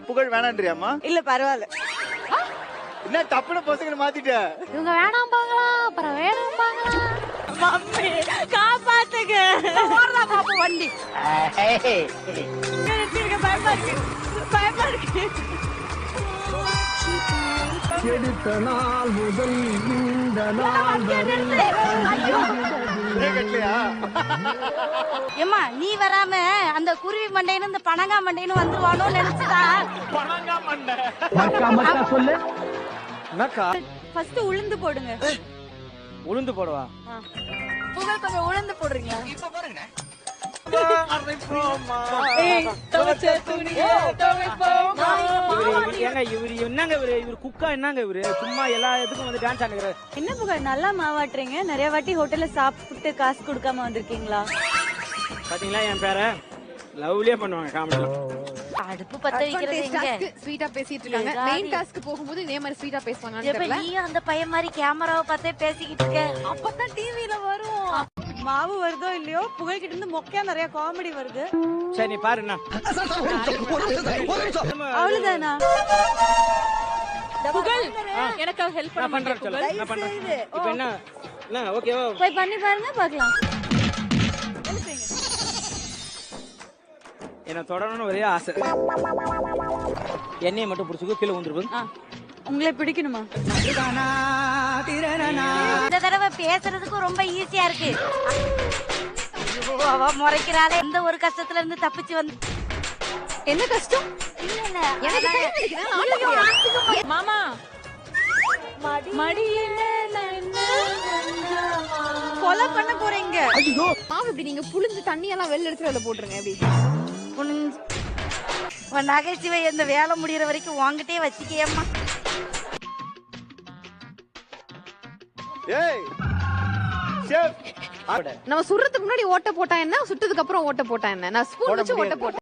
புகழ் வேணான்றியாமா? இல்ல பரவாயில்ல. என்ன டப்புனு பசங்க மாத்திட்ட? இவங்க வேணாம்பாங்களா அப்புறம் வேணாம்பாங்களா? மம்மி காப்பாத்துங்க. ஓடுறா பாப்பா வண்டி. பயமா இருக்கு, பயமா இருக்கு. எடுத்த நாள் முதல் இந்த நாள் வரை ஏம்மா நீ வராம அந்த குருவி மண்டைன்னு இந்த பனங்கா மண்டைன்னு வந்துருவானோ நினைச்சுதா? பணங்கா மண்டை. மக்கா சொல்லு. என்னக்கா? ஃபர்ஸ்ட் உளுந்து போடுங்க. உளுந்து போடுவா? புகழ் கொஞ்சம் உளுந்து போடுறீங்களா? இப்ப பாருங்க. இவரு குக்கா என்னங்க இவரு சும்மா எல்லா இதுக்கும் வந்து டான்ஸ் ஆடுறாரு. என்ன புகழ் நல்லா மாவாட்டுறீங்க? நிறைய வாட்டி ஹோட்டல்ல சாப்பிட்டு காசு கொடுக்காம வந்திருக்கீங்களா? பாத்தீங்களா என் பேரை லவ்லியா பண்ணுவாங்க காமெடி. அடுப்பு பத்த வைக்கிறது எங்க? ஸ்வீட்டா பேசிட்டு இருக்காங்க. மெயின் டாஸ்க் போகும்போது இதே மாதிரி ஸ்வீட்டா பேசுவாங்கன்னு எப்ப தெரியல. நீயும் அந்த பையன் மாதிரி கேமராவை பார்த்தே பேசிக்கிட்டு இருக்க? அப்பதான் டிவில வரும். மாவு வருதோ இல்லையோ புகழ் கிட்ட இருந்து மொக்கையா நிறைய காமெடி வருது. சரி நீ பாரு என்ன. அவ்வளவுதானா? புகழ் எனக்கு ஹெல்ப் நான் பண்றேன் சொல்ல. நான் பண்றேன். இப்போ என்ன ஓகேவா? போய் பண்ணி பாருங்க பார்க்கலாம். என்ன தொடரணும்னு ஒரே ஆசை. எண்ணெயை மட்டும் புடிச்சுக்கோ கீழே வந்துருப்போம். உங்களை பிடிக்கணுமா? இந்த தடவை பேசுறதுக்கு ரொம்ப ஈஸியா இருக்கு. ஐயோ, அவ முறைக்கிறாளே. எந்த ஒரு கஷ்டத்துல இருந்து தப்பிச்சு வந்து என்ன கஷ்டம்? இல்ல இல்ல எனக்கு கை வலிக்குது. மாமா மடியில கொலை பண்ண போறீங்க. மாவு இப்படி நீங்க புளிஞ்சு தண்ணி எல்லாம் வெளில எடுத்து அதுல போட்டுருங்க. எப்படி புனிஞ்சு உன் நகைச்சுவை இந்த வேலை முடியற வரைக்கும் வாங்கிட்டே வச்சுக்கேம்மா. ஏய் ஷெஃப் நம்ம சுடுறதுக்கு முன்னாடி ஓட்ட போட்டா என்ன, சுட்டதுக்கு அப்புறம் ஓட்ட போட்டா என்ன? நான் ஸ்பூன் வச்சு ஓட்ட போட்டேன்.